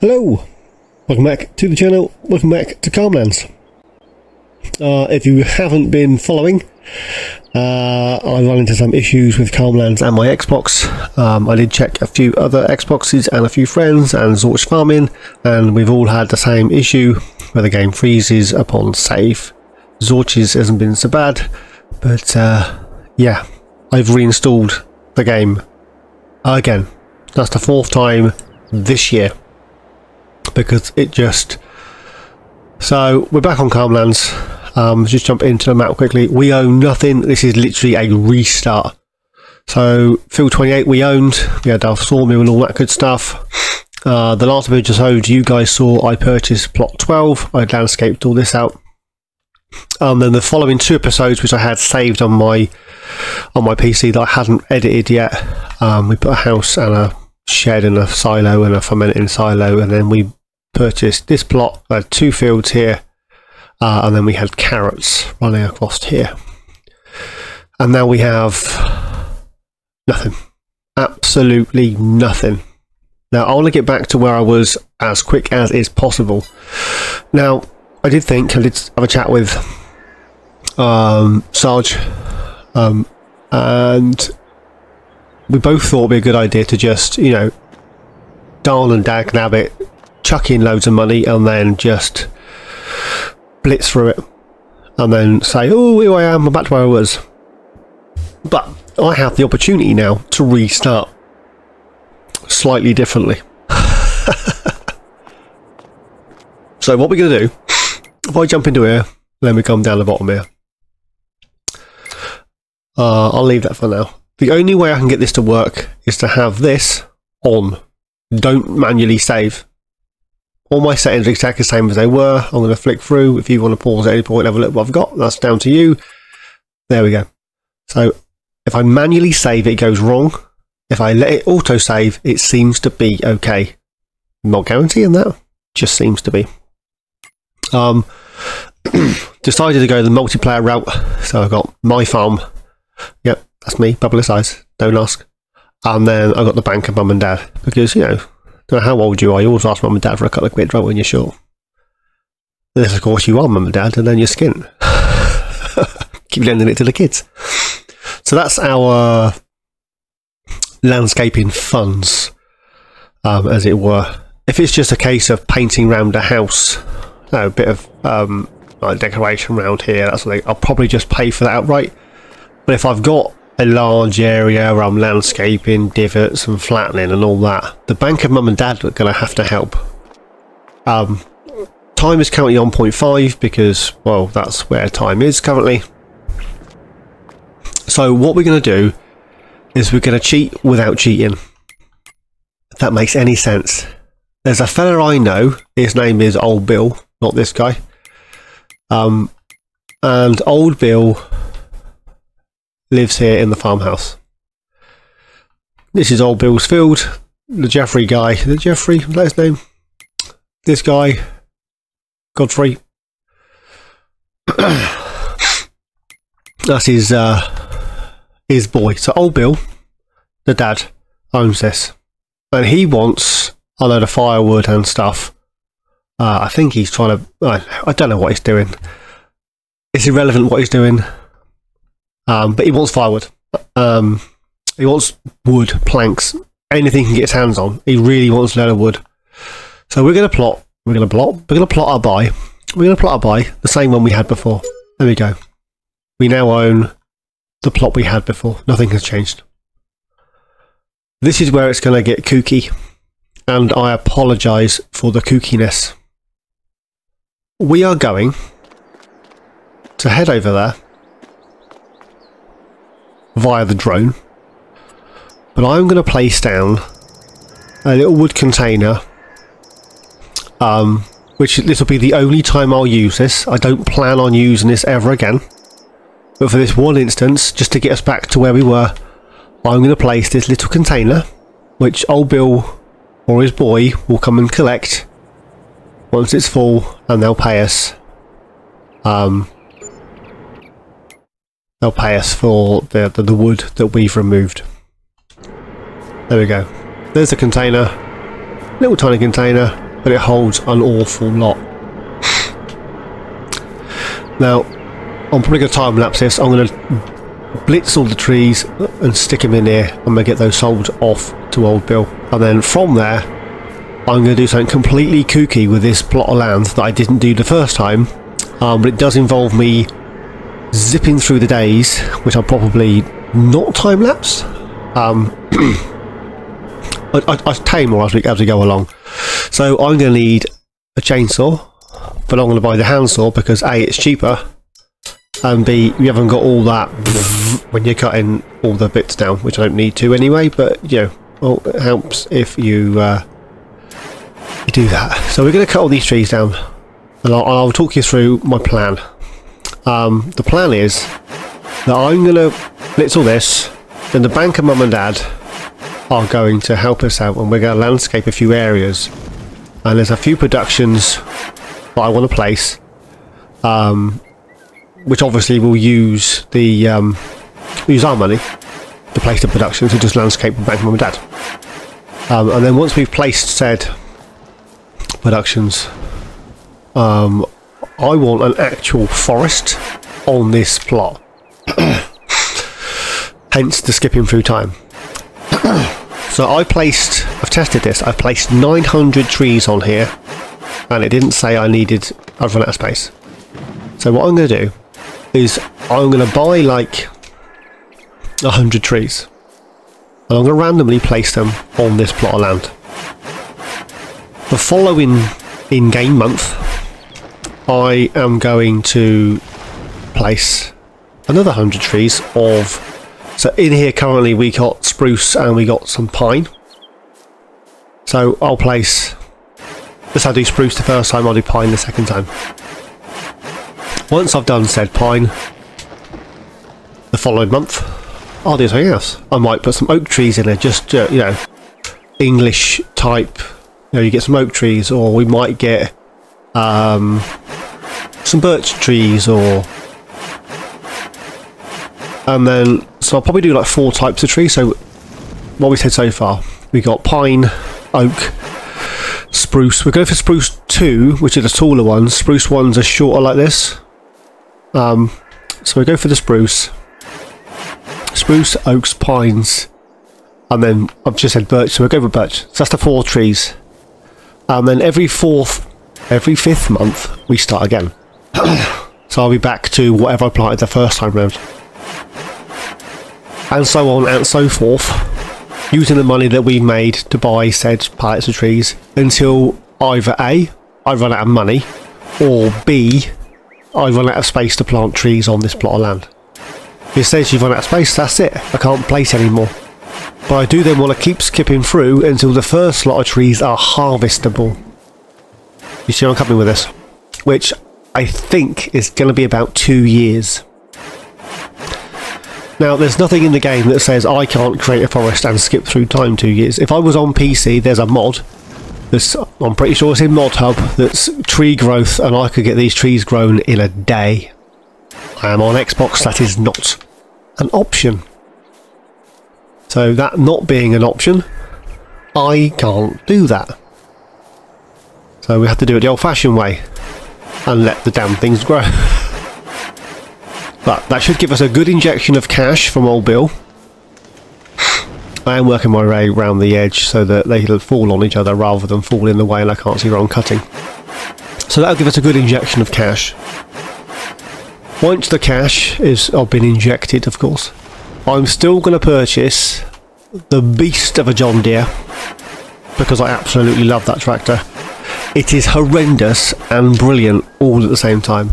Hello, welcome back to the channel, welcome back to Cobblestones. If you haven't been following, I run into some issues with Cobblestones and my Xbox. I did check a few other Xboxes and a few friends and Zorch Farming, and we've all had the same issue where the game freezes upon save. Zorch's hasn't been so bad, but yeah, I've reinstalled the game again. That's the 4th time this year. Because it just... So we're back on Cobblestones. Just jump into the map quickly. We own nothing. This is literally a restart. So Field 28 we owned. We had our Sawmill and all that good stuff. The last episode you guys saw, I purchased plot 12. I landscaped all this out. Then the following 2 episodes, which I had saved on my PC that I hadn't edited yet, we put a house and a shed and a silo and a fermenting silo, and then we purchased this plot. I had 2 fields here, and then we had carrots running across here, and now we have nothing, absolutely nothing. Now I want to get back to where I was as quick as is possible. Now I did have a chat with Sarge, and we both thought it'd be a good idea to just, you know, darn and dag nabbit, chuck in loads of money and then just blitz through it and then say, oh, here I am, I'm back to where I was. But I have the opportunity now to restart slightly differently. So what we're going to do, if I jump into here, then we come down the bottom here. I'll leave that for now. The only way I can get this to work is to have this on. Don't manually save. All my settings are exactly the same as they were. I'm going to flick through. If you want to pause at any point and have a look what I've got, that's down to you. There we go. So if I manually save, it goes wrong. If I let it auto-save, it seems to be okay. I'm not guaranteeing that. Just seems to be. Decided to go the multiplayer route. So I've got my farm. Yep, that's me, publicise, don't ask. And then I got the bank of mum and dad, because, you know, don't know how old you are, you always ask mum and dad for a couple of quid right when you're short. Unless of course you are mum and dad, and then you're skint. Keep lending it to the kids. So that's our landscaping funds, as it were. If it's just a case of painting around a house, a bit of like decoration around here, that's something, I'll probably just pay for that outright. But if I've got a large area where I'm landscaping, divots and flattening and all that, the bank of mum and dad are going to have to help. Time is currently on 0.5 because, well, that's where time is currently. So what we're going to do is we're going to cheat without cheating. If that makes any sense. There's a fella I know, his name is Old Bill, not this guy. And Old Bill lives here in the farmhouse. This is Old Bill's field. The Jeffrey guy, is it Jeffrey? Is that his name? This guy, Godfrey. That's his boy. So Old Bill, the dad, owns this, and he wants a load of firewood and stuff. I think he's trying to. I don't know what he's doing. It's irrelevant what he's doing. But he wants firewood. He wants wood, planks, anything he can get his hands on. He really wants a load of wood. So we're going to plot. We're going to plot our buy. We're going to plot our buy the same one we had before. There we go. We now own the plot we had before. Nothing has changed. This is where it's going to get kooky, and I apologise for the kookiness. We are going to head over there via the drone, but I'm going to place down a little wood container, which this will be the only time I'll use this. I don't plan on using this ever again, but for this one instance, just to get us back to where we were, I'm going to place this little container, which Old Bill or his boy will come and collect once it's full, and they'll pay us. They'll pay us for the wood that we've removed. There we go. There's the container. Little tiny container. but it holds an awful lot. Now, I'm probably going to time lapse this. I'm going to blitz all the trees and stick them in here. I'm going to get those sold off to old Bill. And then from there, I'm going to do something completely kooky with this plot of land that I didn't do the first time. But it does involve me zipping through the days, which I'll probably not time lapse. I tame more as we go along. So I'm going to need a chainsaw, but I'm going to buy the handsaw because A, it's cheaper, and B, you haven't got all that when you're cutting all the bits down, which I don't need to anyway, but you know, well, it helps if you do that. So we're going to cut all these trees down, and I'll talk you through my plan. The plan is that I'm going to blitz all this, then the banker mum and dad are going to help us out, and we're going to landscape a few areas, and there's a few productions that I want to place, which obviously will use the use our money to place the productions to just landscape the banker mum and dad. And then once we've placed said productions, I want an actual forest on this plot. Hence the skipping through time. So I've tested this, I placed 900 trees on here, and it didn't say I've run out of space. So what I'm going to do is I'm going to buy like 100 trees, and I'm going to randomly place them on this plot of land. The following in-game month, I am going to place another 100 trees of... So in here currently we got spruce and we got some pine. So I'll place... This I'll do spruce the first time, I'll do pine the second time. Once I've done said pine, the following month, I'll do something else. I might put some oak trees in there, just, you know, English type. You know, you get some oak trees, or we might get some birch trees, or... And then, so I'll probably do like 4 types of trees. So what we said so far, we got pine, oak, spruce. We're going for spruce 2, which are the taller ones. Spruce 1s are shorter like this. So we go for the spruce, oaks, pines, and then I've just said birch, so we'll go for birch. So that's the 4 trees. And then every 5th month we start again. So I'll be back to whatever I planted the first time round. And so on and so forth, using the money that we made to buy said pallets of trees until either A, I run out of money, or B, I run out of space to plant trees on this plot of land. If it says you've run out of space, that's it, I can't place anymore. But I do then want to keep skipping through until the first lot of trees are harvestable. You see where I'm coming with this? Which I think is going to be about 2 years. Now, there's nothing in the game that says I can't create a forest and skip through time 2 years. If I was on PC, there's a mod, I'm pretty sure it's in Mod Hub, that's tree growth, and I could get these trees grown in a day. I am on Xbox, that is not an option. So that not being an option, I can't do that. So we have to do it the old-fashioned way, and let the damn things grow. But that should give us a good injection of cash from old Bill. I am working my way around the edge so that they'll fall on each other rather than fall in the way and I can't see where I'm cutting. So that'll give us a good injection of cash. Once the cash has been injected, of course, I'm still going to purchase the beast of a John Deere, because I absolutely love that tractor. It is horrendous and brilliant all at the same time.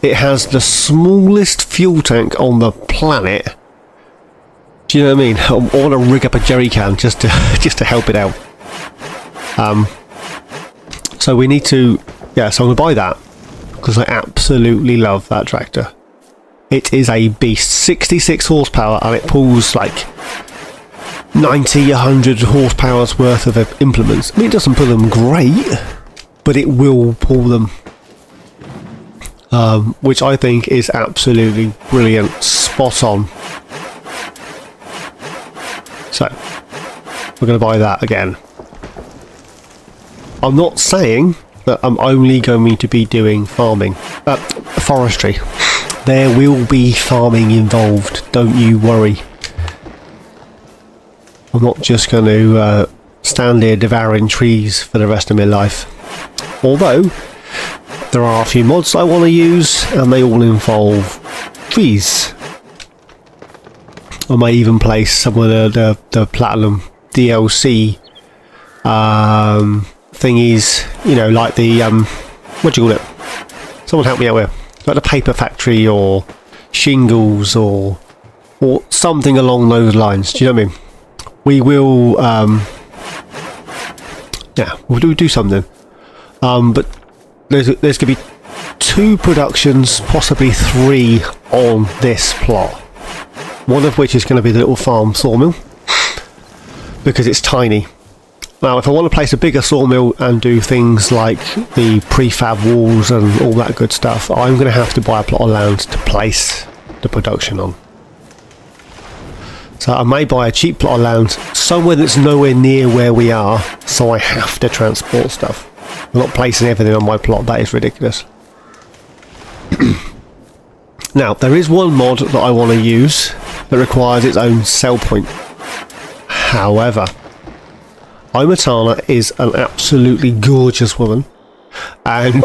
It has the smallest fuel tank on the planet. Do you know what I mean? I want to rig up a jerry can just to help it out. So we need to, yeah. So I'm going to buy that because I absolutely love that tractor. It is a beast. 66 horsepower, and it pulls like 90, 100 horsepower's worth of implements. I mean, it doesn't pull them great, but it will pull them. Which I think is absolutely brilliant, spot on. So, we're going to buy that again. I'm not saying that I'm only going to be doing farming, forestry. There will be farming involved, don't you worry. I'm not just going to stand here devouring trees for the rest of my life. Although, there are a few mods I want to use, and they all involve trees. I may even place some of the Platinum DLC thingies, you know, like the, what do you call it? Someone help me out here. Like the paper factory or shingles or something along those lines. Do you know what I mean? We will, yeah, we'll do something. But there's going to be 2 productions, possibly 3 on this plot. One of which is going to be the little farm sawmill, because it's tiny. Now, if I want to place a bigger sawmill and do things like the prefab walls and all that good stuff, I'm going to have to buy a plot of land to place the production on. So I may buy a cheap plot of land somewhere that's nowhere near where we are, so I have to transport stuff. I'm not placing everything on my plot, that is ridiculous. Now, there is one mod that I want to use that requires its own sell point. However, Omatana is an absolutely gorgeous woman, and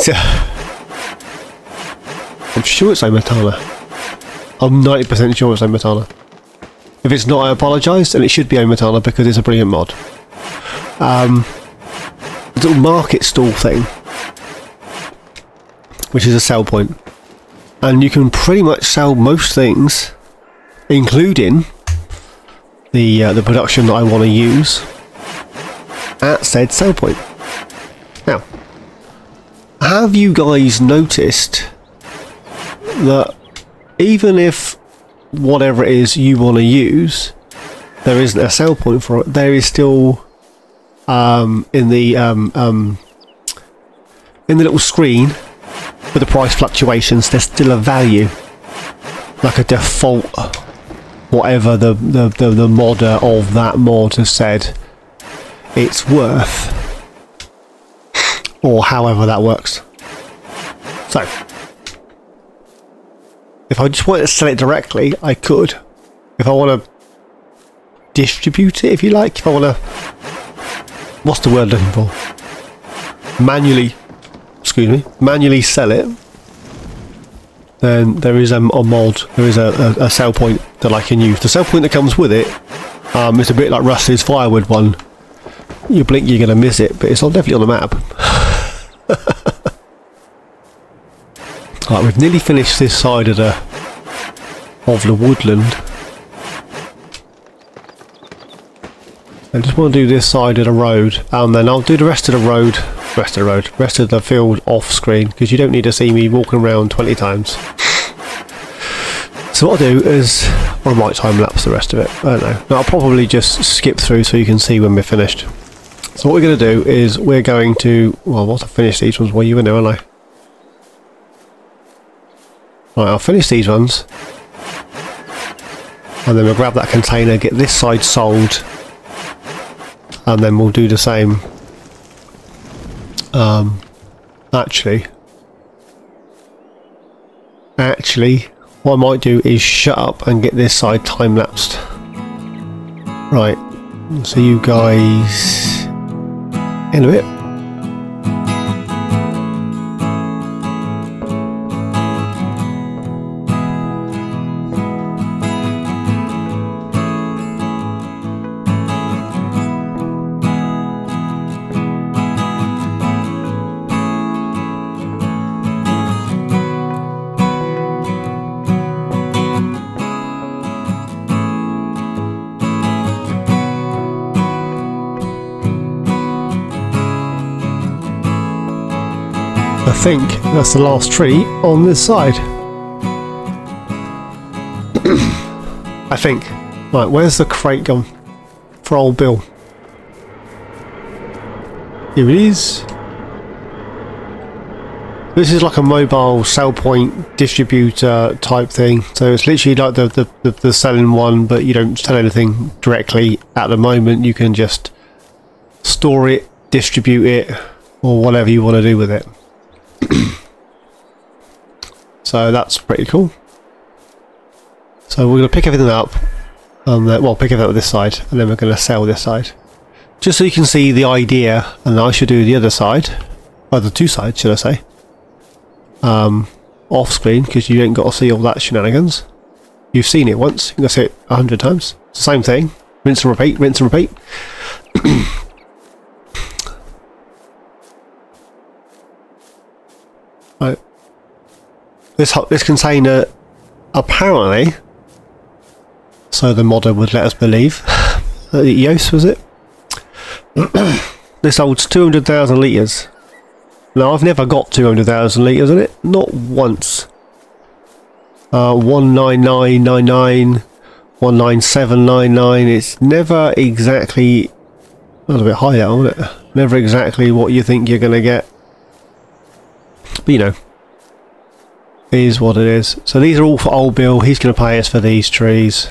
I'm sure it's Omatana. I'm 90% sure it's Omatana. If it's not, I apologise, and it should be Omatana because it's a brilliant mod. The little market stall thing, which is a sell point, and you can pretty much sell most things, including the production that I want to use, at said sell point. Now, have you guys noticed that even if whatever it is you want to use, there isn't a sell point for it, there is still in the little screen with the price fluctuations, there's still a value, like a default, whatever the modder of that mod has said it's worth, or however that works. So if I just wanted to sell it directly, I could. If I want to distribute it, if you like, if I want to, what's the word looking for? Manually sell it, then there is a mod, there is a sell point that I can use. The sell point that comes with it, it's a bit like Russ's firewood one. You blink, you're going to miss it, but it's definitely on the map. Right, we've nearly finished this side of the woodland. I just want to do this side of the road, and then I'll do the rest of the road, rest of the field off screen, because you don't need to see me walking around 20 times. So what I'll do is, or I might time lapse the rest of it, I don't know. No, I'll probably just skip through so you can see when we're finished. So what we're going to do is we're going to, well, once I finish these ones, well, you in there, aren't I? Right, I'll finish these ones, and then we'll grab that container, get this side sold, and then we'll do the same. Actually, what I might do is shut up and get this side time-lapsed. Right, so you guys in a bit. I think that's the last tree on this side. I think. Right, where's the crate gone for old Bill? Here it is. This is like a mobile sell point distributor type thing. So it's literally like the selling one, but you don't sell anything directly at the moment. You can just store it, distribute it, or whatever you want to do with it. So that's pretty cool. So we're going to pick everything up, and well, pick everything up this side, and then we're going to sell this side. Just so you can see the idea, and I should do the other side, or the two sides, should I say, off screen, because you ain't got to see all that shenanigans. You've seen it once, you can see it 100 times. It's the same thing. Rinse and repeat, rinse and repeat. Right. This container, apparently, so the modder would let us believe, Yos was it? This holds 200,000 litres. Now I've never got 200,000 litres in it, not once. 19999, 19799, it's never exactly, that was a bit high that, wasn't it? Never exactly what you think you're going to get. But you know, it is what it is. So these are all for old Bill, he's going to pay us for these trees.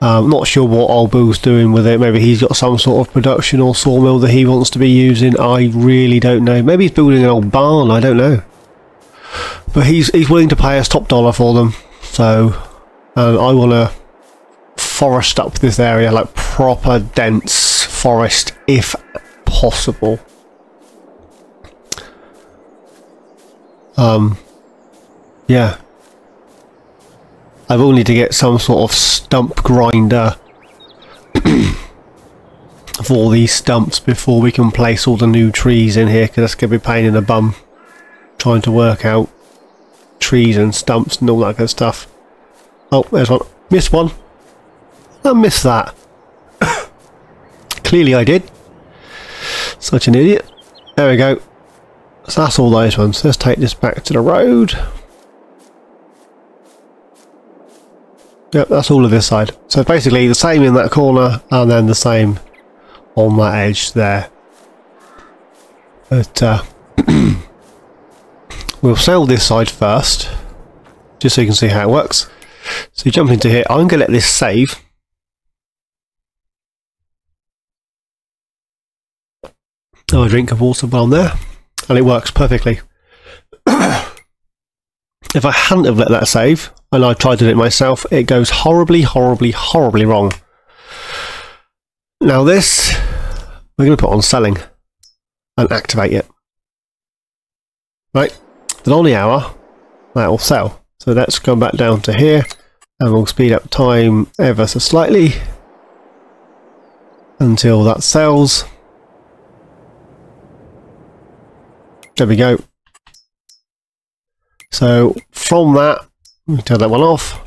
Not sure what old Bill's doing with it. Maybe he's got some sort of production or sawmill that he wants to be using. I really don't know. Maybe he's building an old barn, I don't know. But he's willing to pay us top dollar for them. So, and I want to forest up this area, like proper dense forest if possible. Yeah. I will need to get some sort of stump grinder for all these stumps before we can place all the new trees in here, because that's going to be a pain in the bum trying to work out trees and stumps and all that good stuff. Oh, there's one. Missed one. I missed that. Clearly I did. Such an idiot. There we go. So that's all those ones. Let's take this back to the road. Yep, that's all of this side. So basically the same in that corner and then the same on that edge there. But we'll sell this side first, just so you can see how it works. So you jump into here. I'm going to let this save. Oh, a drink of water while I'm there, and it works perfectly. If I hadn't have let that save, and I tried to do it myself, it goes horribly, horribly, horribly wrong. Now this, we're going to put on selling and activate it. Right, then on the hour, that will sell. So let's go back down to here, and we'll speed up time ever so slightly until that sells. There we go. So from that, we turn that one off.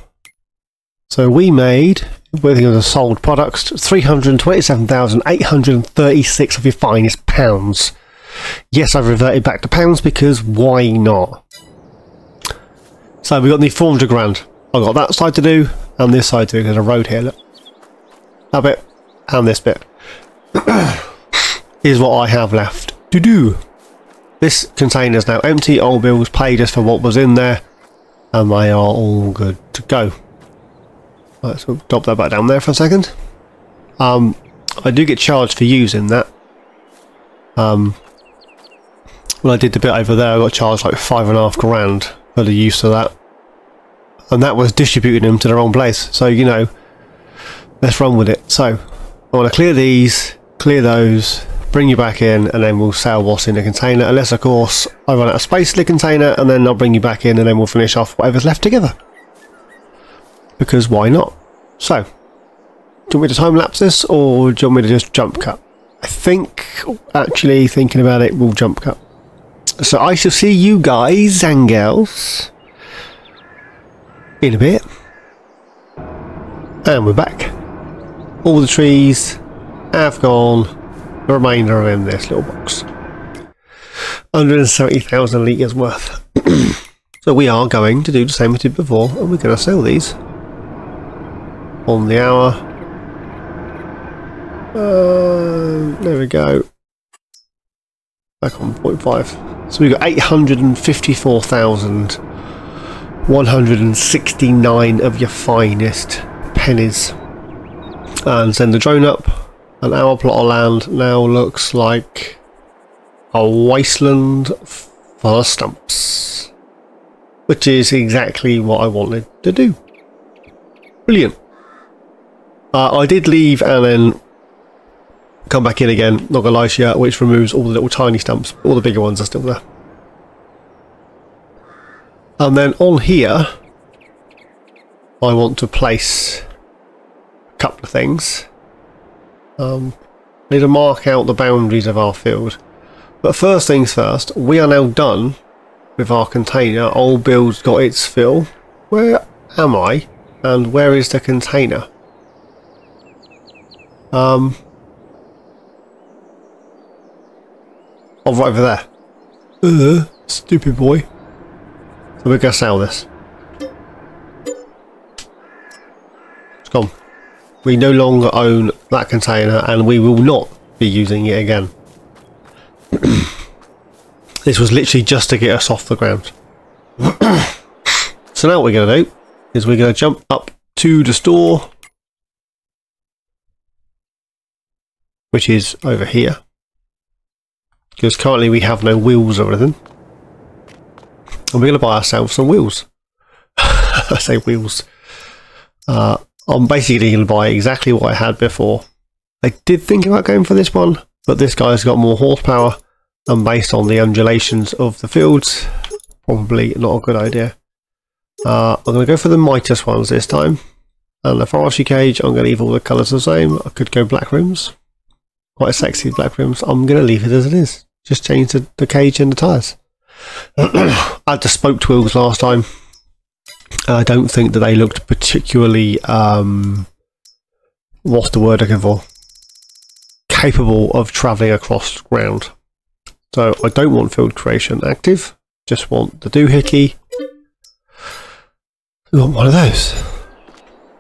So we made, with the sold products, 327,836 of your finest pounds. Yes, I've reverted back to pounds because why not? So we got the 400 grand. I've got that side to do and this side to do. There's a road here, look. That bit and this bit is what I have left to do. This container is now empty. Old Bill's paid us for what was in there, and they are all good to go. Right, so we'll drop that back down there for a second. I do get charged for using that. When I did the bit over there, I got charged like 5.5 grand for the use of that, and that was distributing them to the wrong place. So you know, let's run with it. So I want to clear these, clear those, bring you back in, and then we'll sell what's in the container, unless of course I run out of space in the container, and then I'll bring you back in and then we'll finish off whatever's left together, because why not? So do you want me to time lapse this, or do you want me to just jump cut? I think, actually thinking about it, we'll jump cut. So I shall see you guys and girls in a bit, and we're back. All the trees have gone. The remainder are in this little box. 170,000 litres worth. So we are going to do the same we did before, and we're going to sell these on the hour. There we go. Back on 0.5. So we've got 854,169 of your finest pennies. And send the drone up. And our plot of land now looks like a wasteland full of stumps, which is exactly what I wanted to do. Brilliant. I did leave and then come back in again, not gonna lie to you, which removes all the little tiny stumps. All the bigger ones are still there. And then on here, I want to place a couple of things. I need to mark out the boundaries of our field. But first things first, we are now done with our container. Old build's got its fill. Where am I? And where is the container? Oh, right over there. Stupid boy. So we're going to sell this. It's gone. We no longer own that container and we will not be using it again. This was literally just to get us off the ground. So now what we're going to do is we're going to jump up to the store, which is over here, because currently we have no wheels or anything, and we're going to buy ourselves some wheels. I say wheels. I'm basically going to buy exactly what I had before. I did think about going for this one, but this guy's got more horsepower, and based on the undulations of the fields, probably not a good idea. I'm going to go for the Midas ones this time, and the forestry cage, I'm going to leave all the colours the same. I could go black rims, quite sexy black rims. I'm going to leave it as it is, just change the cage and the tyres. I had the spoked wheels last time. I don't think that they looked particularly, what's the word I'm looking for? Capable of travelling across ground. So I don't want field creation active, just want the doohickey. We want one of those.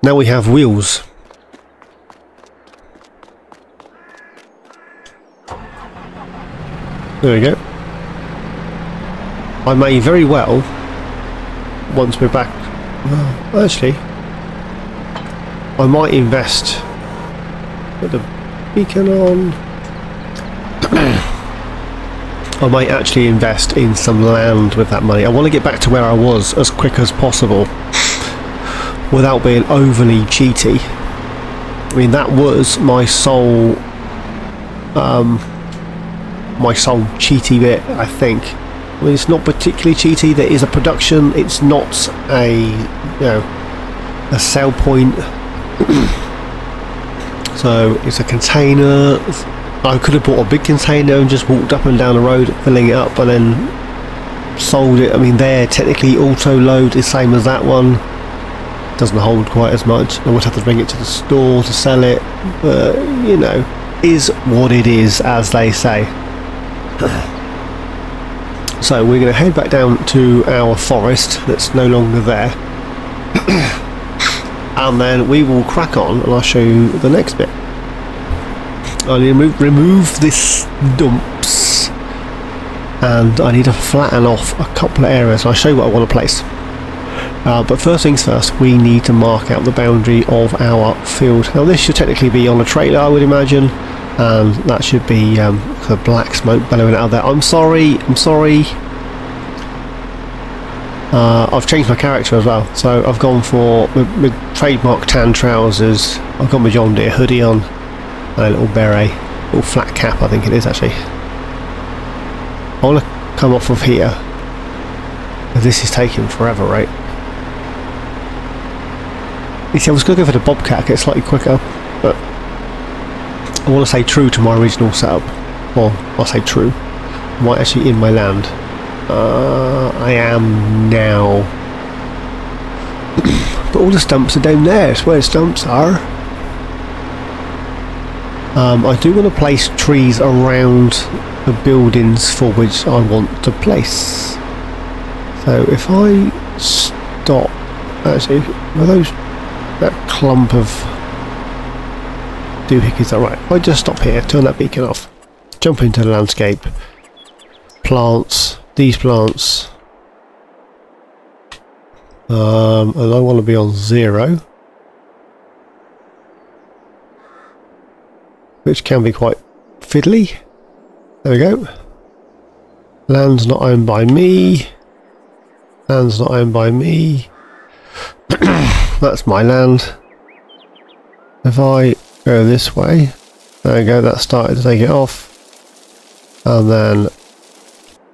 Now we have wheels. There we go. I may very well, once we're back, well, actually, I might invest. Put the beacon on. I might actually invest in some land with that money. I want to get back to where I was as quick as possible without being overly cheaty. I mean, that was my sole cheaty bit, I think. I mean, it's not particularly cheaty. There is a production. It's not a, you know, a sell point. So it's a container. I could have bought a big container and just walked up and down the road, filling it up, and then sold it. I mean, they're technically auto load, is same as that one. Doesn't hold quite as much. I would have to bring it to the store to sell it. But, you know, is what it is, as they say. So we're going to head back down to our forest that's no longer there. And then we will crack on and I'll show you the next bit. I need to remove this dumps, and I need to flatten off a couple of areas. I'll show you what I want to place. But first things first, we need to mark out the boundary of our field. Now this should technically be on a trailer, I would imagine, and that should be the black smoke bellowing out of there. I'm sorry. I've changed my character as well, so I've gone for my trademark tan trousers. I've got my John Deere hoodie on, and a little beret, little flat cap I think it is actually. I want to come off of here. This is taking forever, right? You see, I was going to go for the Bobcat, get slightly quicker, but I want to stay true to my original setup. Well, I'll say true. I'm actually in my land. I am now. But all the stumps are down there. It's where the stumps are. I do want to place trees around the buildings for which I want to place. So if I stop, actually, are those that clump of doohickeys? Alright, if I just stop here, turn that beacon off, jump into the landscape, plants, these plants, and I want to be on 0, which can be quite fiddly. There we go. Land's not owned by me. Land's not owned by me. That's my land. If I go this way, there we go, that started to take it off. And then,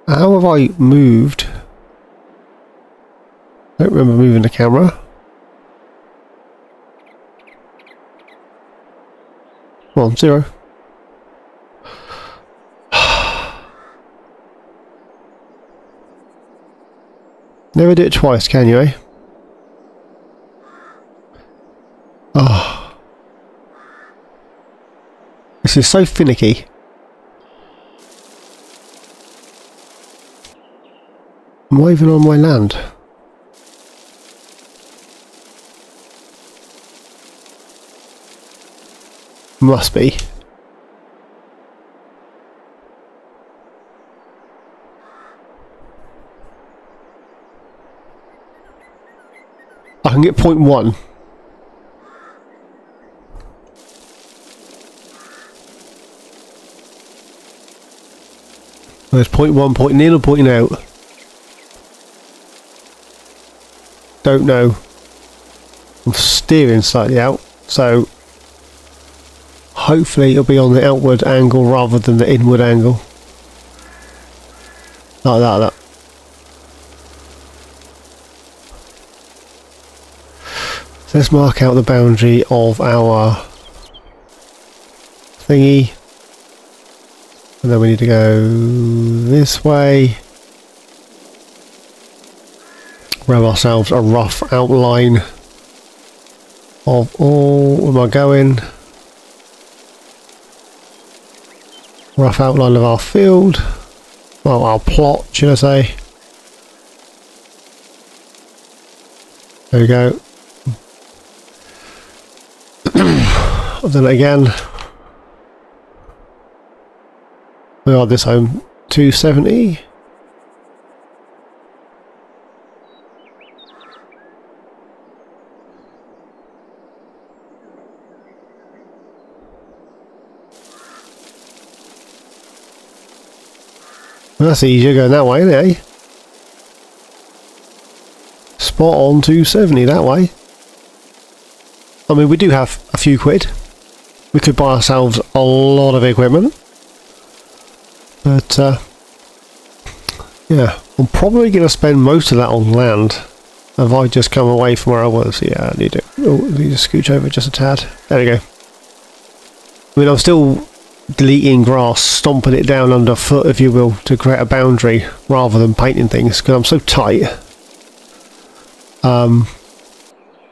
how have I moved? I don't remember moving the camera. Come on, 0. Never do it twice, can you, eh? Oh. This is so finicky. Am I even on my land? Must be. I can get 0.1. There's 0.1, point in or pointing out. Don't know. I'm steering slightly out, so hopefully it'll be on the outward angle rather than the inward angle. Like that. So let's mark out the boundary of our thingy. And then we need to go this way. Grab ourselves a rough outline of where am I going? Rough outline of our field. Well, our plot, should I say. There we go. I've done it again. We are this home 270. Well, that's easier going that way, isn't it? Eh? Spot on 270 that way. I mean, we do have a few quid. We could buy ourselves a lot of equipment. But, yeah, I'm probably going to spend most of that on land. Have I just come away from where I was? Yeah, I need to, need to scooch over just a tad. There we go. I mean, I'm still deleting grass, stomping it down underfoot, if you will, to create a boundary rather than painting things, because I'm so tight.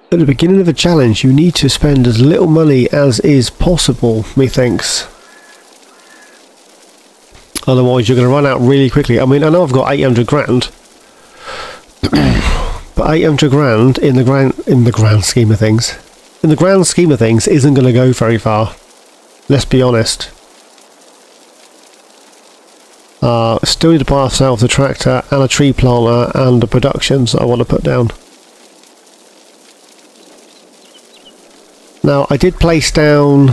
At the beginning of a challenge, you need to spend as little money as is possible, methinks. Otherwise, you're going to run out really quickly. I mean, I know I've got 800 grand, but 800 grand in the grand scheme of things, isn't going to go very far. Let's be honest. Still need to buy ourselves a tractor and a tree planter and the productions that I want to put down. Now, I did place down,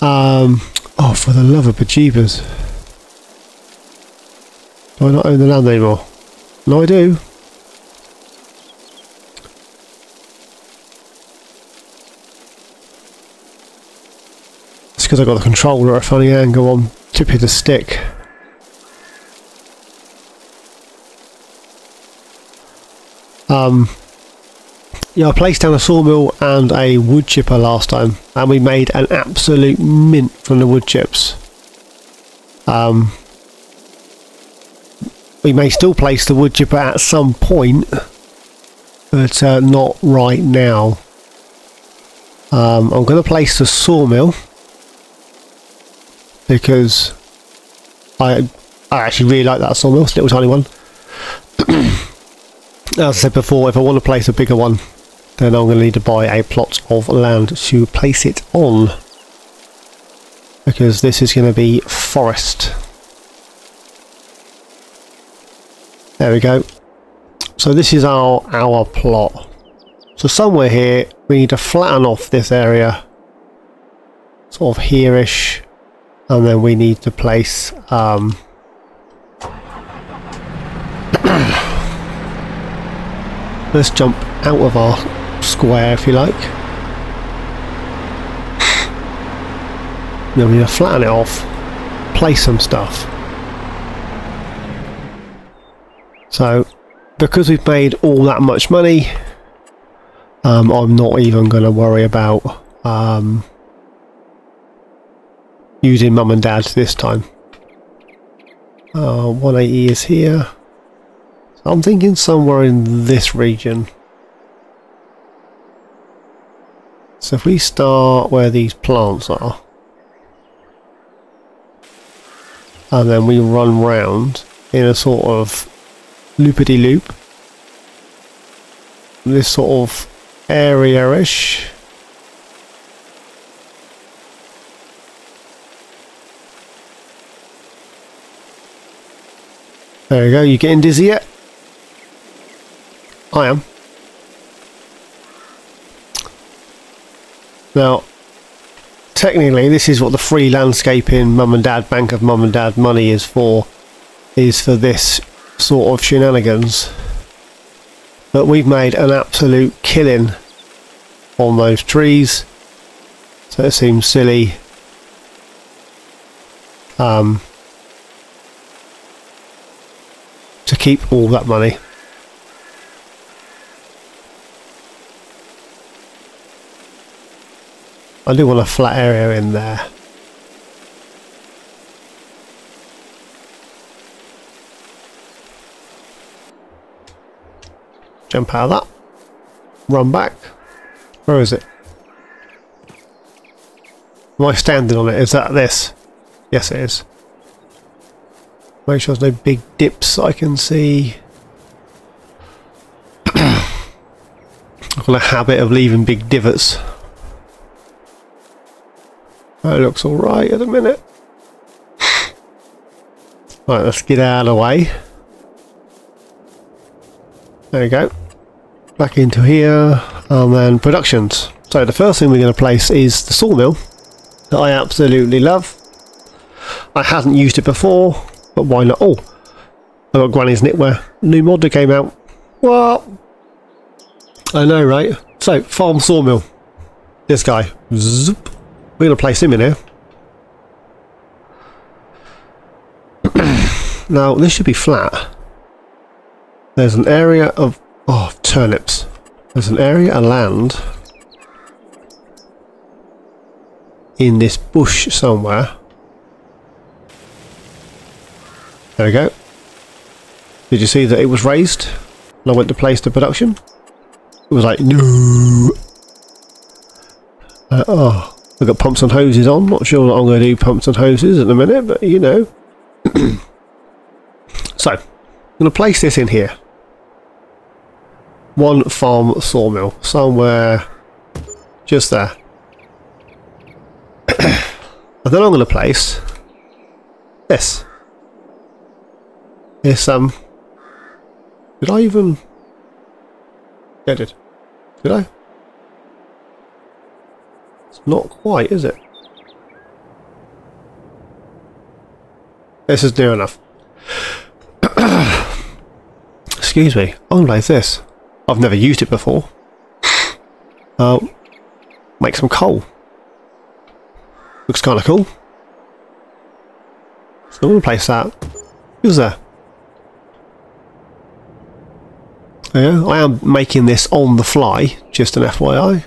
oh, for the love of bejeebers. Do I not own the land anymore? No, I do. It's because I got the controller at a funny angle on tip of the stick. Yeah, I placed down a sawmill and a wood chipper last time, and we made an absolute mint from the wood chips. We may still place the wood chipper at some point, but not right now. I'm going to place the sawmill because I actually really like that sawmill. It's a little tiny one. As I said before, if I want to place a bigger one, then I'm going to need to buy a plot of land to place it on, because this is going to be forest. There we go. So this is our plot. So somewhere here we need to flatten off this area, sort of here-ish, and then we need to place Let's jump out of our square, if you like. Then we're going to flatten it off, place some stuff. So, because we've made all that much money, I'm not even going to worry about using Mum and Dad this time. 180 is here. So I'm thinking somewhere in this region. So if we start where these plants are, and then we run round in a sort of loopity-loop, this sort of area-ish. There we go. You getting dizzy yet? I am. Now, technically, this is what the free landscaping Mum and Dad Bank of Mum and Dad money is for this sort of shenanigans. But we've made an absolute killing on those trees, so it seems silly to keep all that money. I do want a flat area in there. Jump out of that. Run back. Where is it? Am I standing on it? Is that this? Yes, it is. Make sure there's no big dips I can see. I've got a habit of leaving big divots. That looks alright at the minute. Right, let's get out of the way. There we go. Back into here, and then productions. So the first thing we're going to place is the sawmill that I absolutely love. I hadn't used it before, but why not? Oh, I got Granny's Knitwear. New mod that came out. What? I know, right? So, farm sawmill. This guy. Zoop. We're going to place him in here. Now, this should be flat. There's an area of turnips. There's an area of land in this bush somewhere. There we go. Did you see that it was raised? And I went to place the production. It was like, no. I've got pumps and hoses on. Not sure that I'm going to do pumps and hoses at the minute, but you know. So, I'm going to place this in here. One farm sawmill. Somewhere just there. And then I'm going to place this. This, did I even... Yeah, I did. Did I? It's not quite, is it? This is near enough. Excuse me. I'm going to place this. I've never used it before. Make some coal. Looks kind of cool. So I'm going to place that. Who's there? There you go. I am making this on the fly, just an FYI.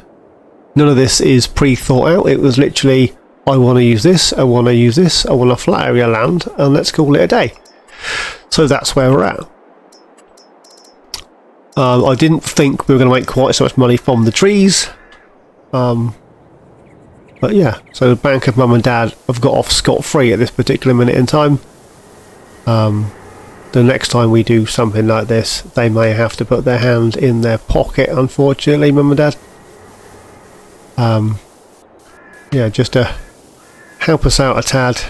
None of this is pre-thought out. It was literally, I want to use this, I want to use this, I want a flat area land, and let's call it a day. So that's where we're at. I didn't think we were going to make quite so much money from the trees. But yeah, so the Bank of Mum and Dad have got off scot-free at this particular minute in time. The next time we do something like this, they may have to put their hand in their pocket, unfortunately, Mum and Dad. Yeah, just to help us out a tad.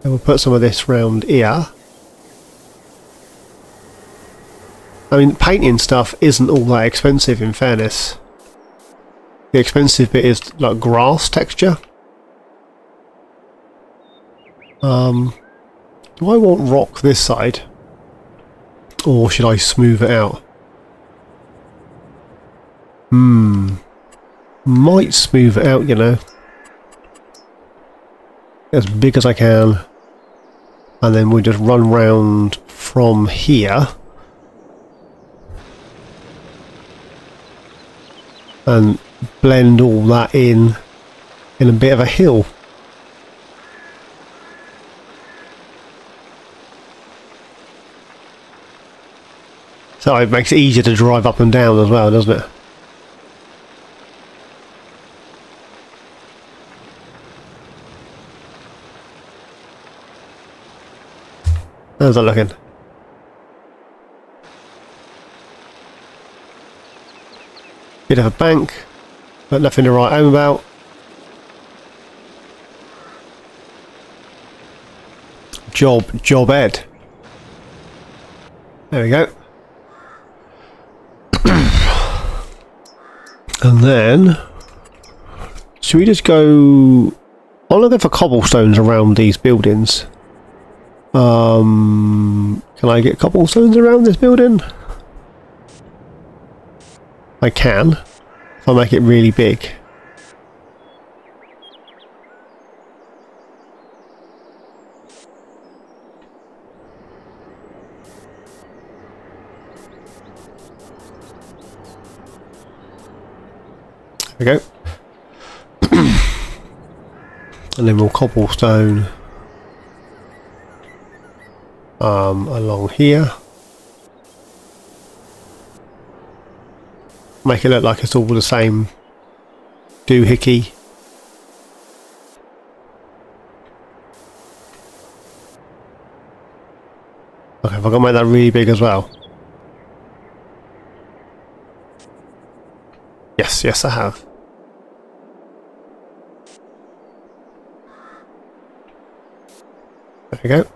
And we'll put some of this round here. I mean, painting stuff isn't all that expensive, in fairness. The expensive bit is like grass texture. Do I want rock this side? Or should I smooth it out? Might smooth it out, you know. As big as I can. And then we'll just run round from here. And blend all that in a bit of a hill. So it makes it easier to drive up and down as well, doesn't it? How's that looking? Bit of a bank, but nothing to write home about. Job Ed. There we go. And then, should we just go... I'm looking for cobblestones around these buildings. Can I get cobblestones around this building? I can, if I make it really big. There we go. And then we'll cobblestone along here. Make it look like it's all the same doohickey. Okay, have I got to make that really big as well? Yes, I have. There we go.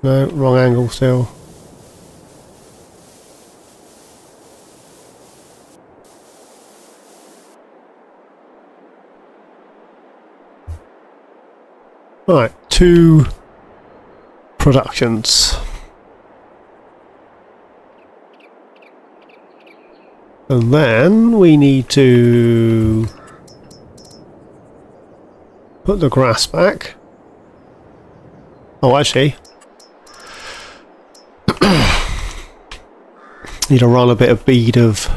No, wrong angle still. Right, 2 productions. And then we need to put the grass back. Oh, actually, need to run a bit of bead of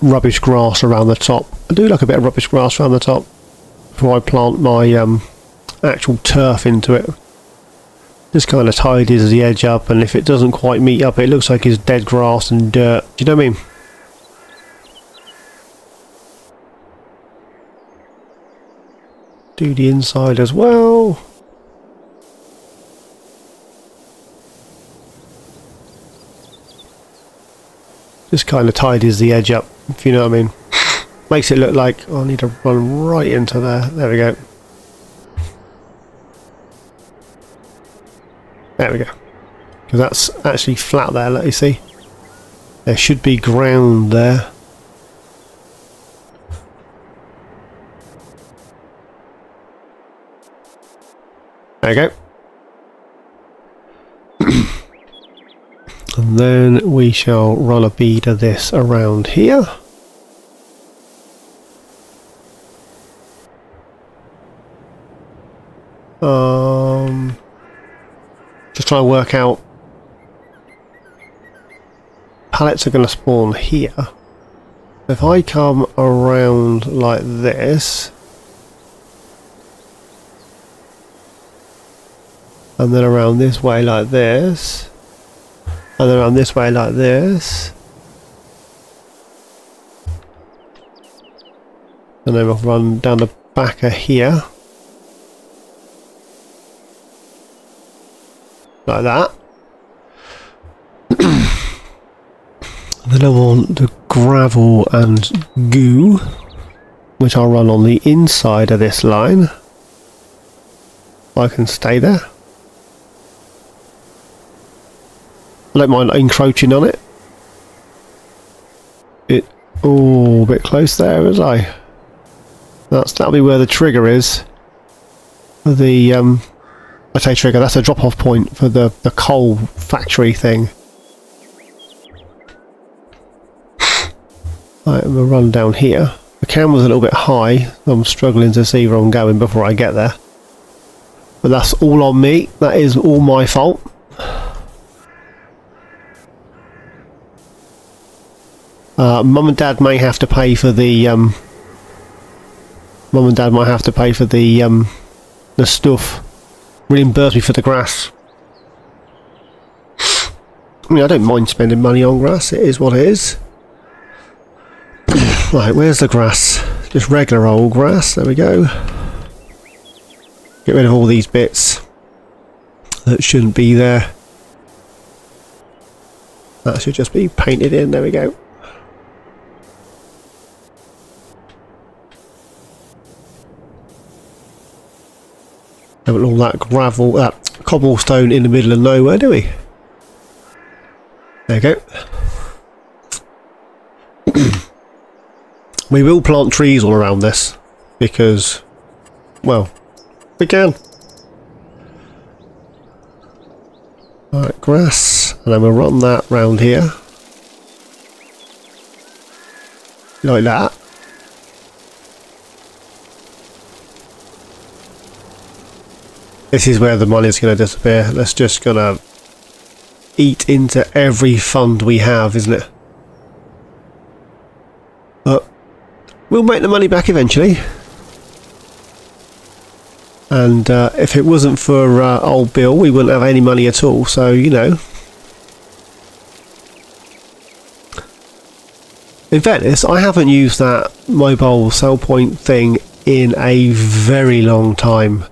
rubbish grass around the top. I do like a bit of rubbish grass around the top before I plant my actual turf into it. Just kind of tidies the edge up, and if it doesn't quite meet up, it looks like it's dead grass and dirt. Do you know what I mean? Do the inside as well. Just kind of tidies the edge up, if you know what I mean. Makes it look like, oh, I need to run right into there. There we go. There we go. Because that's actually flat there, let you see. There should be ground there. There we go. And then we shall run a bead of this around here. Just trying to work out. Pallets are going to spawn here. If I come around like this, and then around this way like this, and then around this way like this, and then we'll run down the back of here like that. Then I want the gravel and goo, which I'll run on the inside of this line. I can stay there. I don't mind encroaching on it. Oh, a bit close there, was I? That'll be where the trigger is. The I say trigger. That's a drop-off point for the coal factory thing. Right, we'll run down here. The camera's a little bit high. I'm struggling to see where I'm going before I get there. But that's all on me. That is all my fault. Mum and Dad may have to pay for the Mum and Dad might have to pay for the stuff. Reimburse me for the grass. I mean, I don't mind spending money on grass. It is what it is. Right, where's the grass? Just regular old grass. There we go. Get rid of all these bits that shouldn't be there. That should just be painted in. There we go. Haven't all that gravel, that cobblestone in the middle of nowhere, do we? There we go. We will plant trees all around this because, well, we can. Alright, grass, and then we'll run that round here. Like that. This is where the money's going to disappear. That's just going to eat into every fund we have, isn't it? But we'll make the money back eventually. And if it wasn't for old Bill, we wouldn't have any money at all. So, you know. In fairness, I haven't used that mobile sell point thing in a very long time.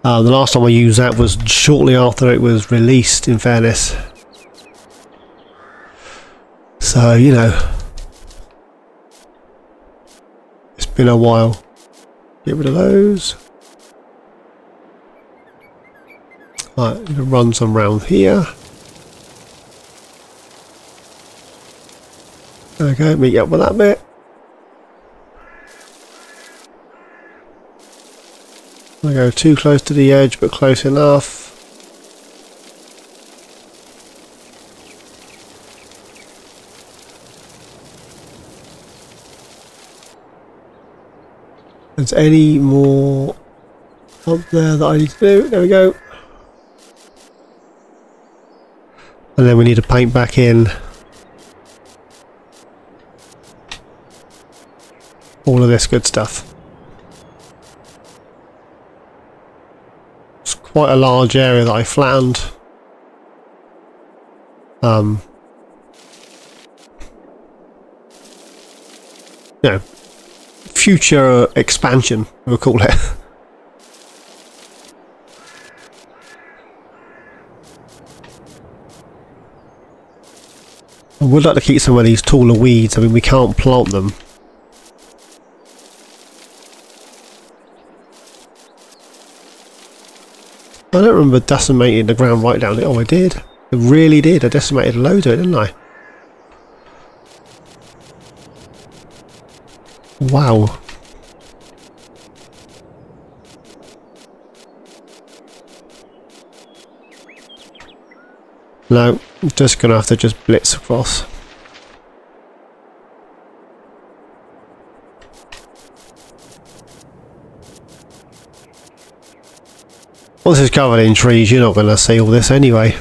The last time I used that was shortly after it was released, in fairness. So, you know. It's been a while. Get rid of those. Right, I'm going to run some round here. There we go, meet up with that bit. I go too close to the edge, but close enough. Is there any more up there that I need to do? There we go. And then we need to paint back in all of this good stuff. It's quite a large area that I flattened. You know, future expansion, we'll call it. I would like to keep some of these taller weeds. I mean, we can't plant them. I don't remember decimating the ground right down there. Oh, I did. I really did. I decimated loads of it, didn't I? Wow. No, I'm just going to have to just blitz across. Once it's covered in trees, you're not going to see all this anyway.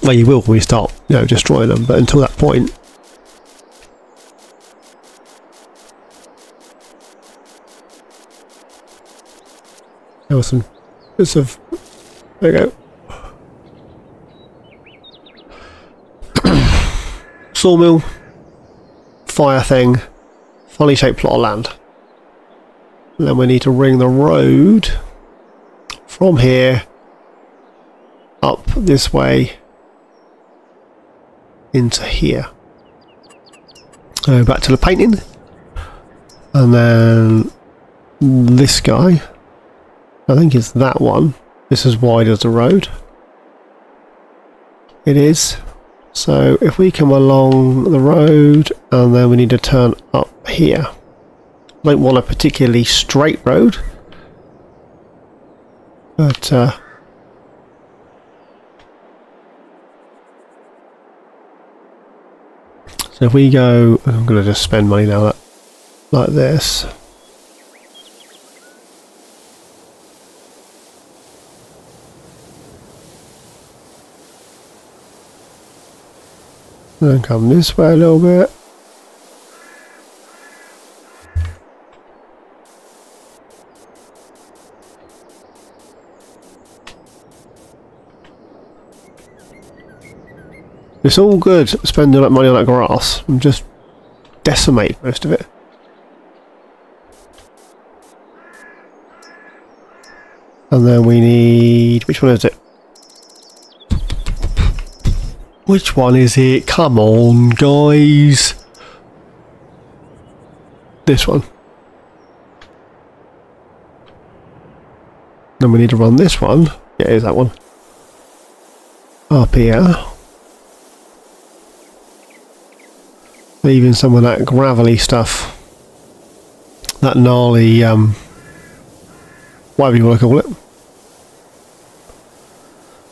Well, you will when we start, you know, destroying them, but until that point. There was some bits of. There we go. Sawmill, fire thing, funny shaped plot of land. And then we need to ring the road from here up this way into here. So back to the painting, and then this guy, I think it's that one. This is wide as the road. It is. So if we come along the road and then we need to turn up here Don't want a particularly straight road, but so if we go, I'm going to just spend money now like this. Then come this way a little bit. It's all good spending that money on that grass and just decimate most of it. And then we need, which one is it? Which one is it? Come on, guys. This one. Then we need to run this one. Yeah, it is that one. Up here. Leaving some of that gravelly stuff. That gnarly, whatever you want to call it.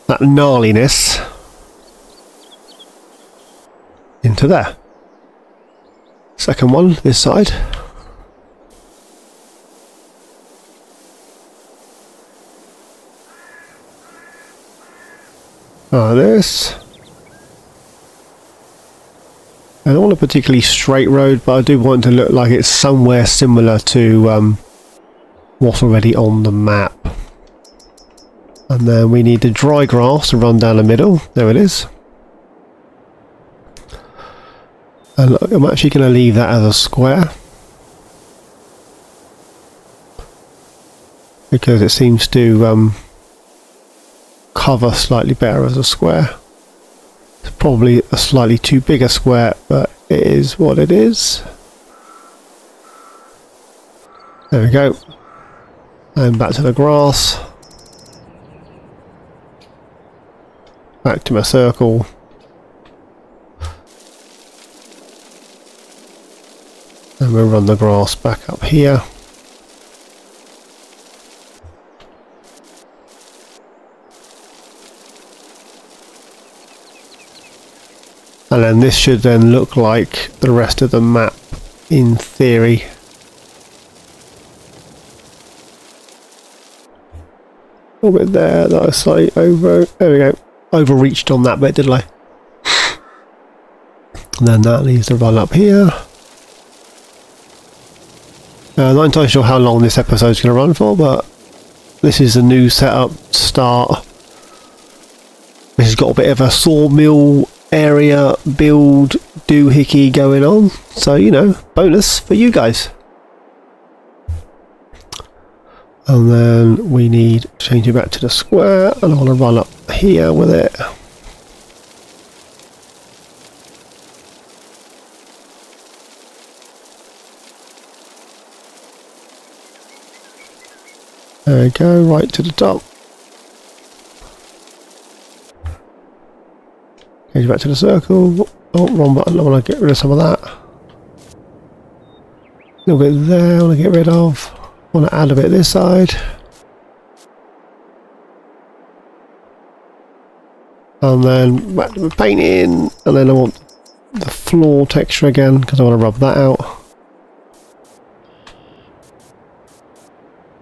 That gnarliness. Into there. Second one, this side. This. I don't want a particularly straight road, but I do want it to look like it's somewhere similar to what's already on the map. And then we need the dry grass to run down the middle. There it is. And look, I'm actually going to leave that as a square, because it seems to cover slightly better as a square. It's probably a slightly too big a square, but it is what it is. There we go. And back to the grass. Back to my circle. And we'll run the grass back up here. And then this should then look like the rest of the map in theory. A little bit there that I slightly over, there we go, overreached on that bit, didn't I? And then that needs to run up here. Not entirely sure how long this episode is going to run for, but this is a new setup start. This has got a bit of a sawmill area build doohickey going on, so you know, bonus for you guys. And then we need to change it back to the square, and I want to run up here with it. There we go, right to the top. Change back to the circle. Oh, wrong button. I want to get rid of some of that. A little bit there, I want to get rid of. I want to add a bit this side. And then back to the painting. And then I want the floor texture again, because I want to rub that out.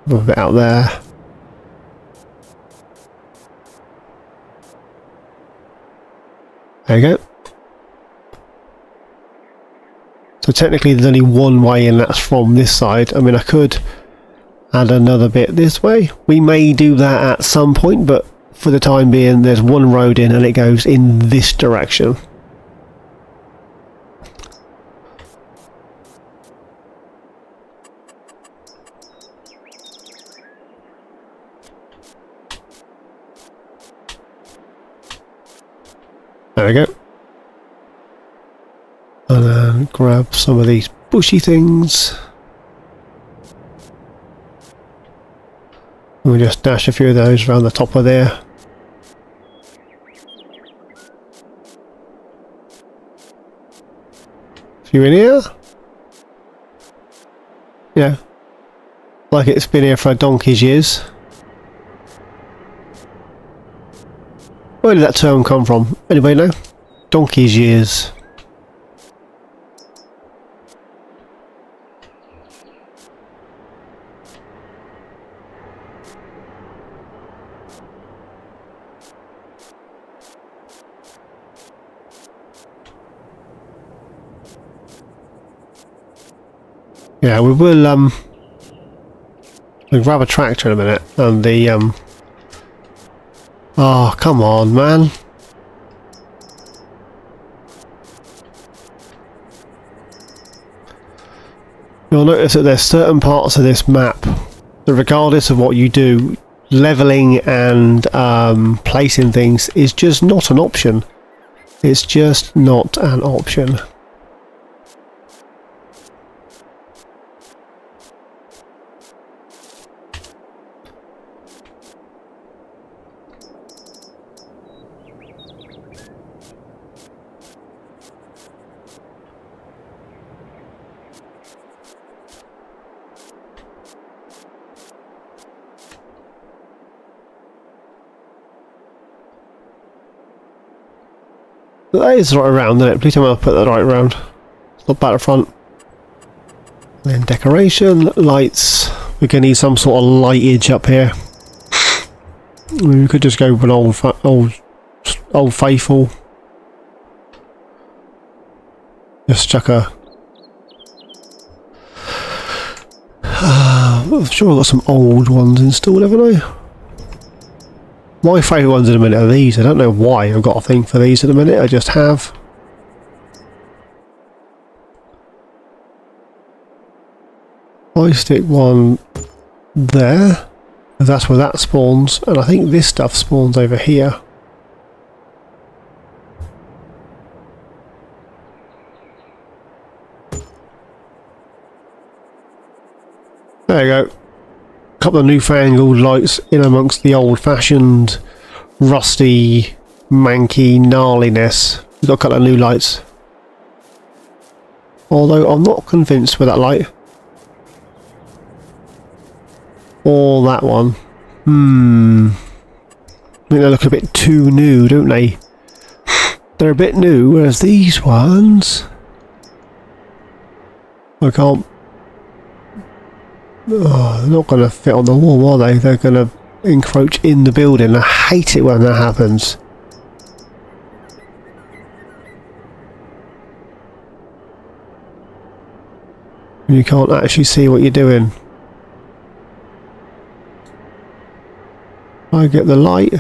Rub a bit out there. There you go. So technically there's only one way and that's from this side. I mean, I could add another bit this way. We may do that at some point, but for the time being there's one road in and it goes in this direction. There we go. And then grab some of these bushy things. And we just dash a few of those around the top of there. A few in here. Yeah. Like it's been here for a donkey's years. Where did that term come from? Anybody know? Donkey's years. Yeah, we will we'll grab a tractor in a minute and the oh, come on, man. You'll notice that there's certain parts of this map that regardless of what you do, levelling and placing things is just not an option. It's just not an option. That is right around, isn't it? Please tell me I'll put that right around. It's not back to front. Then decoration, lights. We're going to need some sort of lightage up here. We could just go with an old faithful. Just chuck a... I'm sure I've got some old ones installed, haven't I? My favourite ones in a minute are these. I don't know why I've got a thing for these in a minute. I just have. I stick one there. That's where that spawns. And I think this stuff spawns over here. There you go. Couple of newfangled lights in amongst the old-fashioned, rusty, manky gnarliness. We've got a couple of new lights. Although I'm not convinced with that light. Or that one. I think they look a bit too new, don't they? They're a bit new, whereas these ones... I can't... Oh, they're not going to fit on the wall, are they? They're going to encroach in the building. I hate it when that happens. You can't actually see what you're doing. I get the light.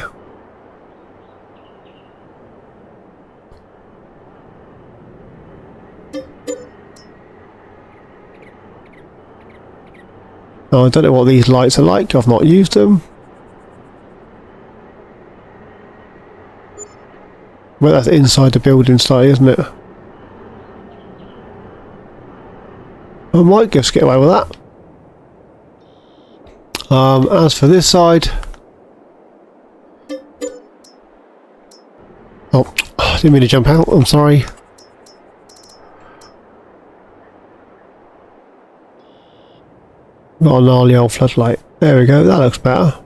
Oh, I don't know what these lights are like. I've not used them. Well, that's inside the building slightly, isn't it? I might just get away with that. As for this side... Oh, I didn't mean to jump out. I'm sorry. Got a gnarly old floodlight. There we go, that looks better.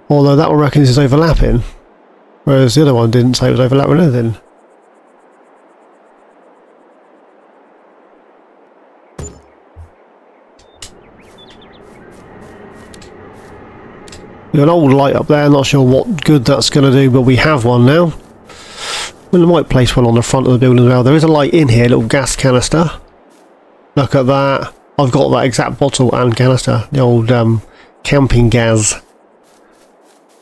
Although that one reckons it's overlapping, whereas the other one didn't say it was overlapping anything. Got an old light up there, not sure what good that's going to do, but we have one now. Well, I might place one on the front of the building as well. There is a light in here, a little gas canister. Look at that. I've got that exact bottle and canister. The old camping gas.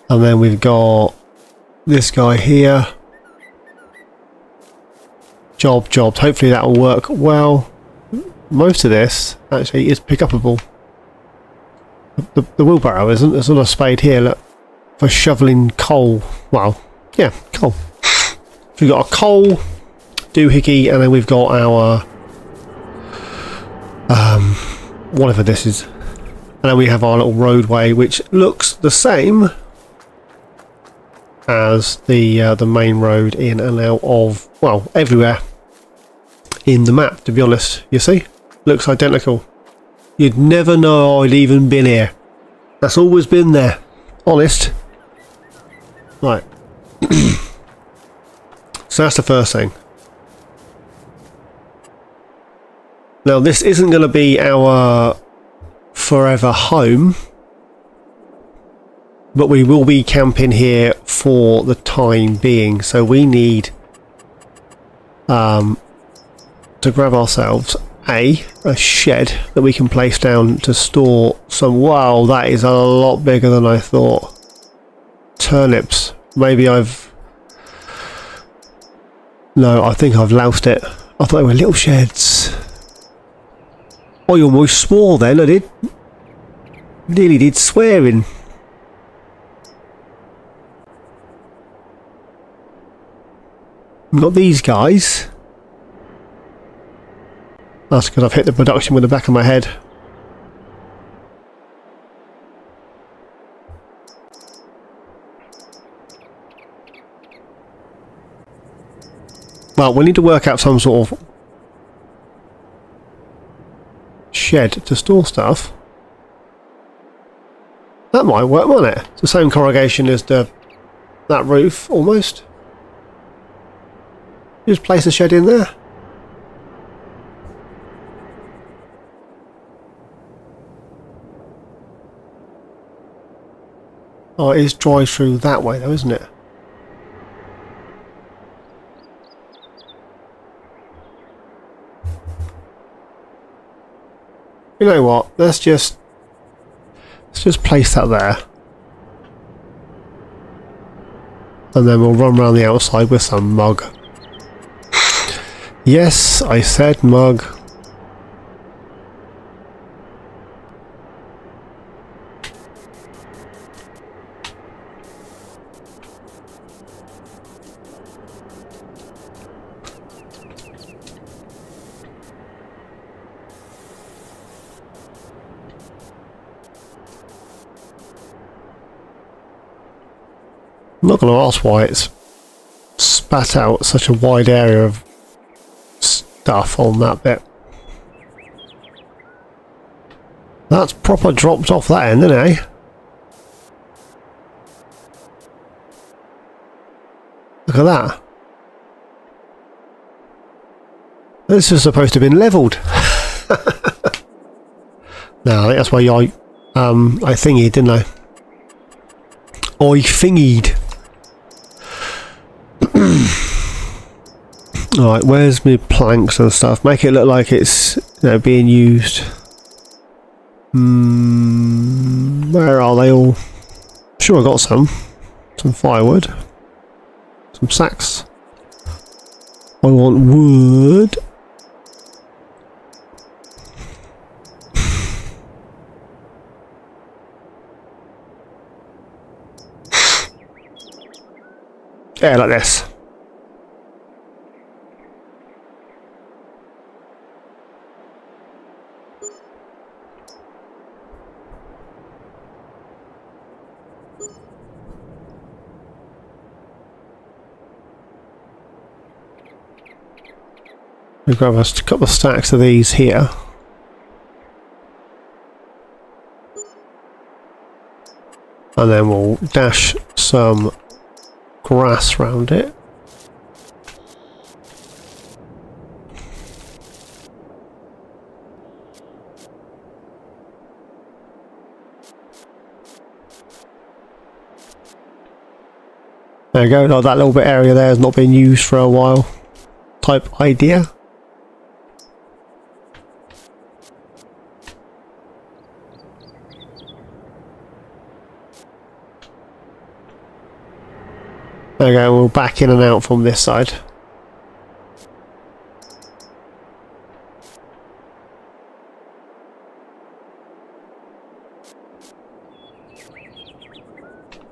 And then we've got this guy here. Jobs. Hopefully that will work well. Most of this actually is pick-upable. The wheelbarrow isn't. There's not a spade here, look. For shoveling coal. Well, yeah, coal. We've got a coal doohickey, and then we've got our whatever this is, and then we have our little roadway, which looks the same as the main road in and out of, well, everywhere in the map, to be honest. You see? Looks identical. You'd never know I'd even been here. That's always been there. Honest. Right. So that's the first thing. Now this isn't going to be our forever home, but we will be camping here for the time being, so we need to grab ourselves a shed that we can place down to store some. Wow, that is a lot bigger than I thought. Turnips. Maybe no, I think I've loused it. I thought they were little sheds. Oh, you almost swore then, I did. Nearly did swearing. Not these guys. That's because I've hit the production with the back of my head. Well, we need to work out some sort of shed to store stuff. That might work, won't it? It's the same corrugation as that roof, almost. Just place a shed in there. Oh, it is dry through that way though, isn't it? You know what? Let's just place that there. And then we'll run around the outside with some mug. Yes, I said mug. I'm not going to ask why it's spat out such a wide area of stuff on that bit. That's proper dropped off that end, isn't it, eh? Look at that. This is supposed to have been levelled. No, I think that's why I thingied, didn't I? I thingied. Alright, where's my planks and stuff? Make it look like it's, you know, being used. Where are they all? Sure, I got some firewood, some sacks. I want wood. Yeah, like this. We grab a couple of stacks of these here. And then we'll dash some grass round it. There you go, like that little bit area there has not been used for a while type idea. There we go, we'll back in and out from this side.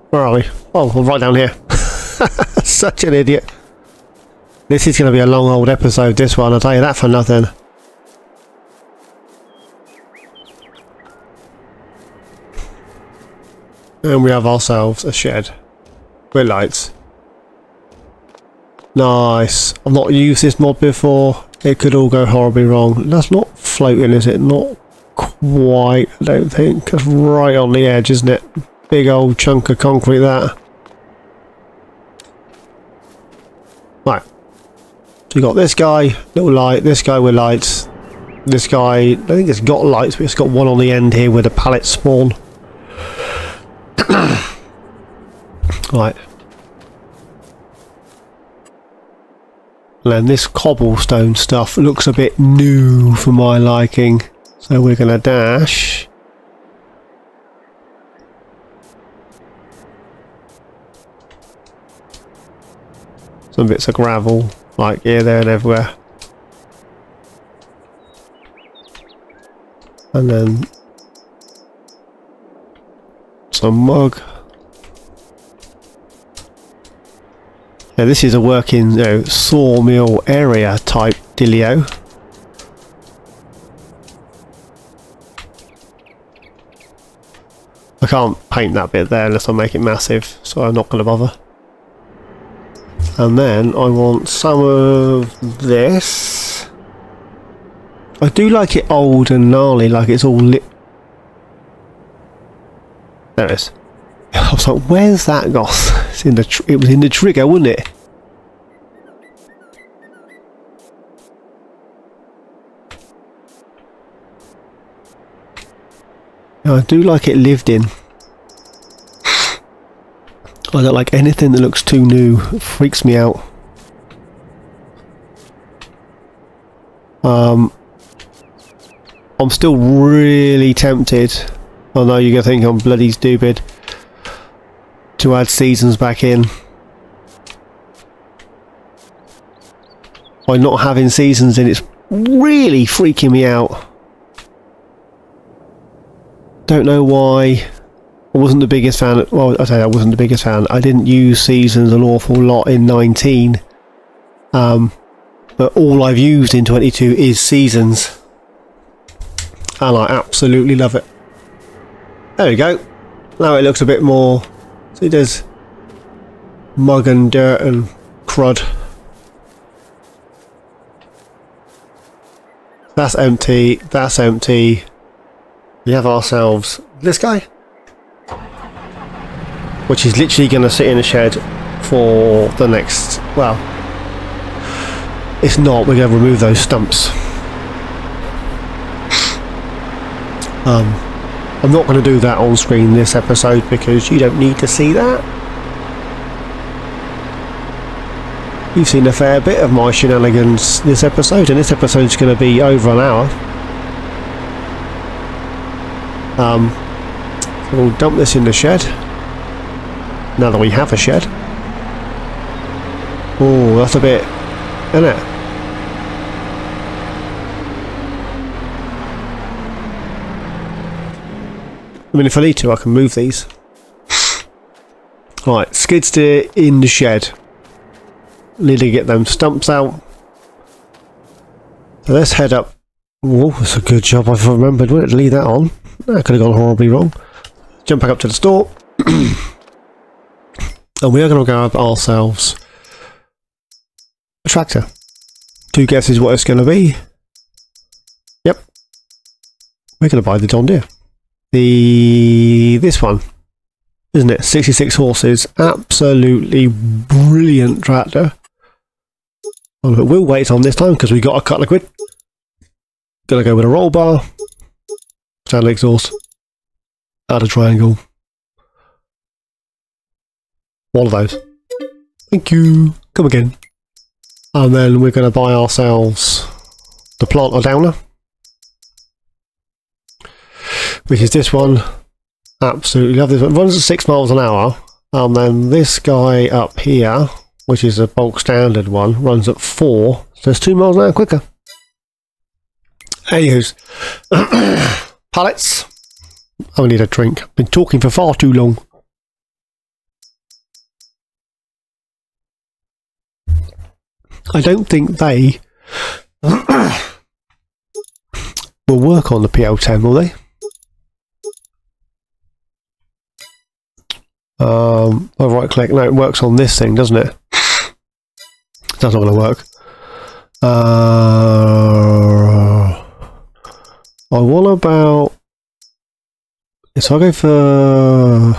Where are we? Oh, we're right down here. Such an idiot. This is going to be a long old episode, this one, I'll tell you that for nothing. And we have ourselves a shed with lights. Nice. I've not used this mod before. it could all go horribly wrong. That's not floating, is it? Not quite, I don't think. That's right on the edge, isn't it? Big old chunk of concrete, that. Right. So you got this guy, little light, this guy with lights. This guy, I think it's got lights, but it's got one on the end here where the pallets spawn. Right. And then this cobblestone stuff looks a bit new for my liking. So we're going to dash. Some bits of gravel, like here, there and everywhere. And then some mug. Now this is a working, sawmill area type dealio. I can't paint that bit there unless I make it massive, so I'm not going to bother. And then I want some of this. I do like it old and gnarly, like it's all lit. There it is. I was like, where's that goth? It's in the it was in the trigger, wasn't it? I do like it lived in. I don't like anything that looks too new. It freaks me out. I'm still really tempted, I know you're going to think I'm bloody stupid, to add seasons back in. By not having seasons in, it's really freaking me out. Don't know why. I wasn't the biggest fan. Well, I say I wasn't the biggest fan. I didn't use seasons an awful lot in 19. But all I've used in 22 is seasons. And I absolutely love it. There we go. Now it looks a bit more. So it does mug and dirt and crud. That's empty. That's empty. We have ourselves this guy, which is literally going to sit in a shed for the next, well, it's not, we're going to remove those stumps. I'm not going to do that on screen this episode because you don't need to see that. You've seen a fair bit of my shenanigans this episode, and this episode's going to be over an hour. So we'll dump this in the shed. Now that we have a shed. Oh, that's a bit, isn't it? I mean, if I need to, I can move these. Right, skid steer in the shed. Need to get them stumps out. So let's head up. Oh, that's a good job I've remembered. Wouldn't leave that on. That could have gone horribly wrong. Jump back up to the store. And we are going to grab ourselves a tractor. 2 guesses what it's going to be. Yep. We're going to buy the John Deere. This one, isn't it? 66 horses. Absolutely brilliant tractor. Oh, but we'll wait on this time because we got a couple of quid. Gonna go with a roll bar, standard exhaust, add a triangle. One of those. Thank you. Come again. And then we're going to buy ourselves the planter downer, which is this one. Absolutely love this one. It runs at 6 miles an hour. And then this guy up here, which is a bulk standard one, runs at 4. So it's 2 miles an hour quicker. Anywho's. Pallets. I need a drink. I've been talking for far too long. I don't think they will work on the PL10, will they? I'll right click. No, it works on this thing, doesn't it? That's not going to work. I want about... So I'll go for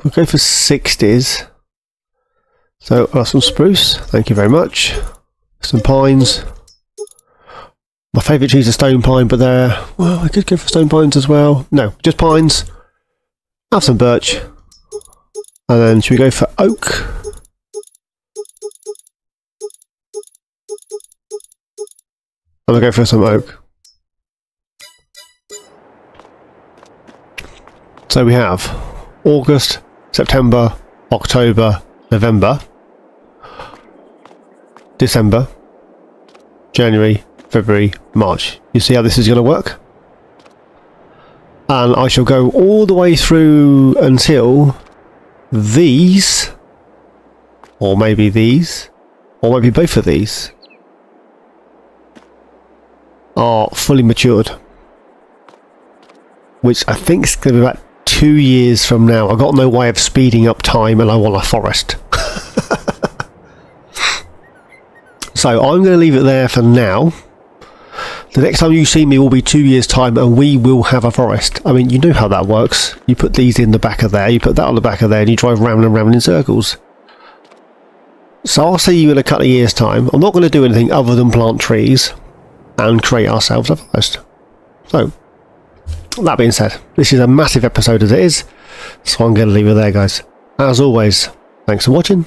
60s. So I've got some spruce, thank you very much. Some pines. My favourite trees are stone pine, but they're... Well, I could go for stone pines as well. No, just pines. Have some birch. And then should we go for oak? I'm going to go for some oak. So we have August, September, October, November, December, January, February, March. You see how this is going to work? And I shall go all the way through until these, or maybe these, or maybe both of these are fully matured. Which I think is going to be about 2 years from now. I've got no way of speeding up time and I want a forest. So I'm going to leave it there for now. The next time you see me will be 2 years' time and we will have a forest. I mean, you know how that works. You put these in the back of there, you put that on the back of there, and you drive round and round in circles. So I'll see you in a couple of years' time. I'm not going to do anything other than plant trees and create ourselves a forest. So, that being said, this is a massive episode as it is, so I'm going to leave it there, guys. As always, thanks for watching.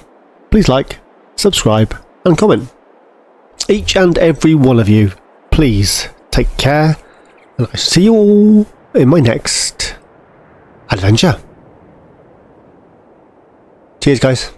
Please like, subscribe, and comment. Each and every one of you, please take care, and I see you all in my next adventure. Cheers, guys.